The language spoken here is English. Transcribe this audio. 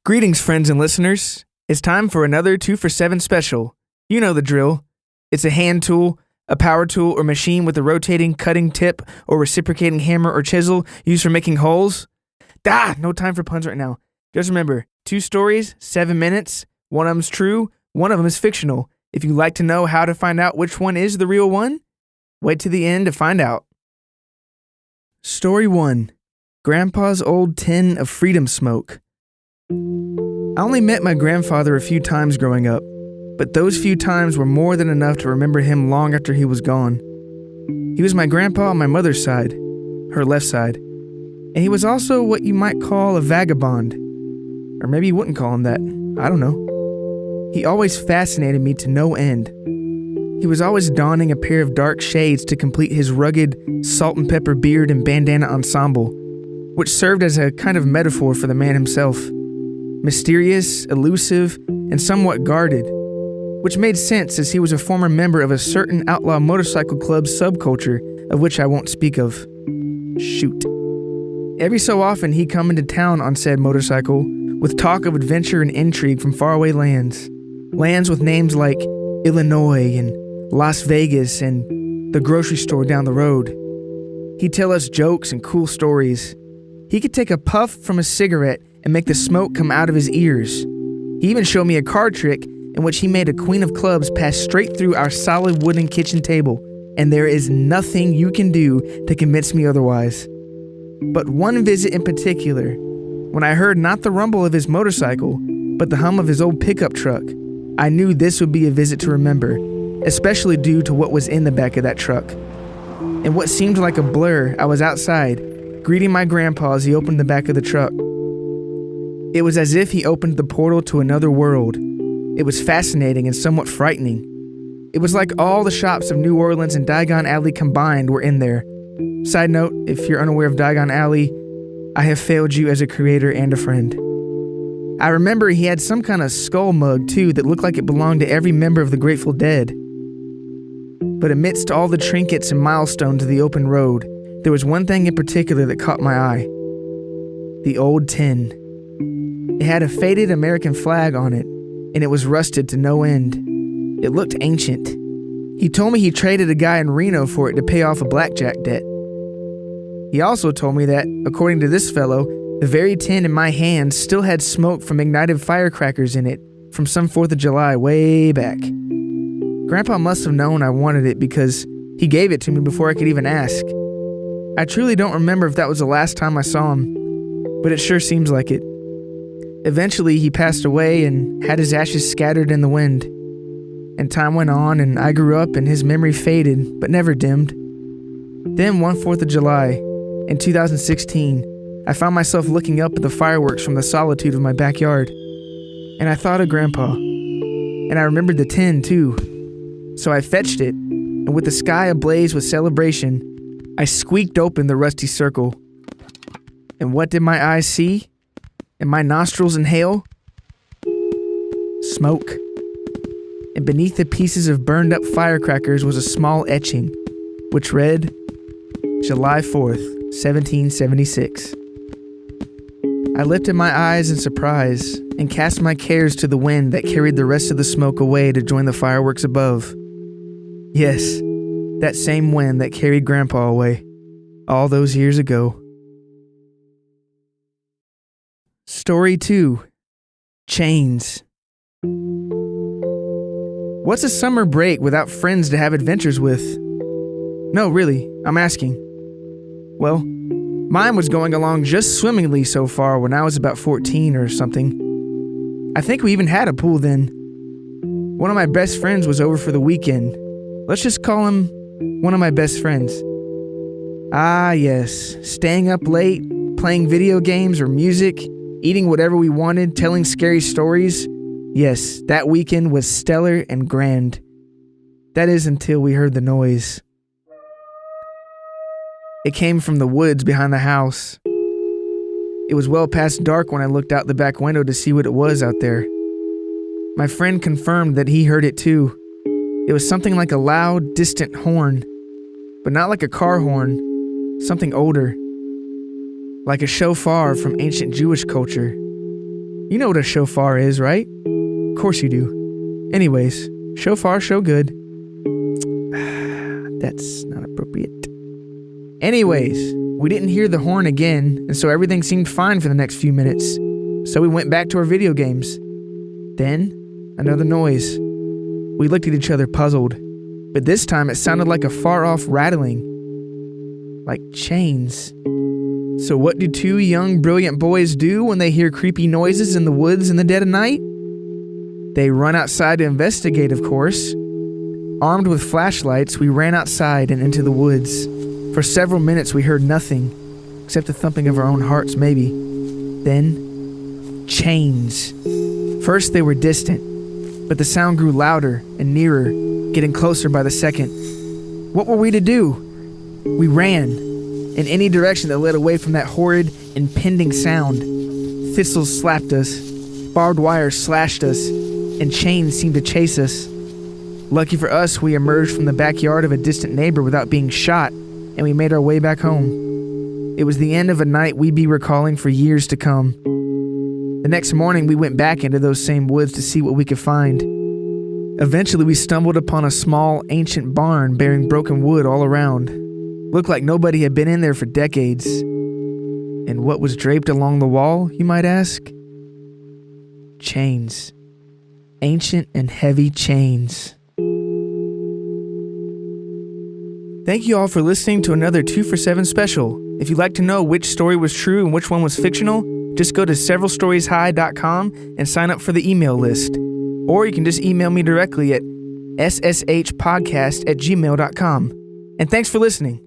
Greetings, friends and listeners. It's time for another 2 for 7 special. You know the drill. It's a hand tool, a power tool, or machine with a rotating, cutting tip or reciprocating hammer or chisel used for making holes. No time for puns right now. Just remember, 2 stories, 7 minutes. One of them's true, one of them is fictional. If you'd like to know how to find out which one is the real one, wait to the end to find out. Story 1. Grandpa's Old Tin of Freedom Smoke. I only met my grandfather a few times growing up, but those few times were more than enough to remember him long after he was gone. He was my grandpa on my mother's side, her left side, and he was also what you might call a vagabond. Or maybe you wouldn't call him that, I don't know. He always fascinated me to no end. He was always donning a pair of dark shades to complete his rugged, salt and pepper beard and bandana ensemble, which served as a kind of metaphor for the man himself. Mysterious, elusive, and somewhat guarded, which made sense as he was a former member of a certain outlaw motorcycle club's subculture of which I won't speak of. Shoot. Every so often he'd come into town on said motorcycle with talk of adventure and intrigue from faraway lands. Lands with names like Illinois and Las Vegas and the grocery store down the road. He'd tell us jokes and cool stories. He could take a puff from a cigarette and make the smoke come out of his ears. He even showed me a card trick in which he made a queen of clubs pass straight through our solid wooden kitchen table, and there is nothing you can do to convince me otherwise. But one visit in particular, when I heard not the rumble of his motorcycle, but the hum of his old pickup truck, I knew this would be a visit to remember, especially due to what was in the back of that truck. In what seemed like a blur, I was outside, greeting my grandpa as he opened the back of the truck. It was as if he opened the portal to another world. It was fascinating and somewhat frightening. It was like all the shops of New Orleans and Diagon Alley combined were in there. Side note, if you're unaware of Diagon Alley, I have failed you as a creator and a friend. I remember he had some kind of skull mug too that looked like it belonged to every member of the Grateful Dead. But amidst all the trinkets and milestones of the open road, there was one thing in particular that caught my eye. The old tin. It had a faded American flag on it, and it was rusted to no end. It looked ancient. He told me he traded a guy in Reno for it to pay off a blackjack debt. He also told me that, according to this fellow, the very tin in my hand still had smoke from ignited firecrackers in it from some 4th of July way back. Grandpa must have known I wanted it because he gave it to me before I could even ask. I truly don't remember if that was the last time I saw him, but it sure seems like it. Eventually, he passed away and had his ashes scattered in the wind. And time went on, and I grew up, and his memory faded, but never dimmed. Then, one 4th of July, in 2016, I found myself looking up at the fireworks from the solitude of my backyard. And I thought of Grandpa. And I remembered the tin, too. So I fetched it, and with the sky ablaze with celebration, I squeaked open the rusty circle. And what did my eyes see? And my nostrils inhale? Smoke. And beneath the pieces of burned up firecrackers was a small etching, which read, July 4th, 1776. I lifted my eyes in surprise and cast my cares to the wind that carried the rest of the smoke away to join the fireworks above. Yes, that same wind that carried Grandpa away all those years ago. Story 2. Chains. What's a summer break without friends to have adventures with? No, really, I'm asking. Well, mine was going along just swimmingly so far when I was about 14 or something. I think we even had a pool then. One of my best friends was over for the weekend. Let's just call him one of my best friends. Ah, yes, staying up late, playing video games or music, eating whatever we wanted, telling scary stories. Yes, that weekend was stellar and grand. That is until we heard the noise. It came from the woods behind the house. It was well past dark when I looked out the back window to see what it was out there. My friend confirmed that he heard it too. It was something like a loud, distant horn, but not like a car horn, something older, like a shofar from ancient Jewish culture. You know what a shofar is, right? Of course you do. Anyways, shofar, show good. That's not appropriate. Anyways, we didn't hear the horn again, and so everything seemed fine for the next few minutes. So we went back to our video games. Then, another noise. We looked at each other puzzled, but this time it sounded like a far-off rattling. Like chains. So what do two young, brilliant boys do when they hear creepy noises in the woods in the dead of night? They run outside to investigate, of course. Armed with flashlights, we ran outside and into the woods. For several minutes we heard nothing, except the thumping of our own hearts maybe. Then, chains. First they were distant, but the sound grew louder and nearer, getting closer by the second. What were we to do? We ran, in any direction that led away from that horrid, impending sound. Thistles slapped us, barbed wire slashed us, and chains seemed to chase us. Lucky for us, we emerged from the backyard of a distant neighbor without being shot, and we made our way back home. It was the end of a night we'd be recalling for years to come. The next morning, we went back into those same woods to see what we could find. Eventually, we stumbled upon a small, ancient barn bearing broken wood all around. Looked like nobody had been in there for decades. And what was draped along the wall, you might ask? Chains. Ancient and heavy chains. Thank you all for listening to another 2 for 7 special. If you'd like to know which story was true and which one was fictional, just go to severalstorieshigh.com and sign up for the email list. Or you can just email me directly at sshpodcast@gmail.com. And thanks for listening.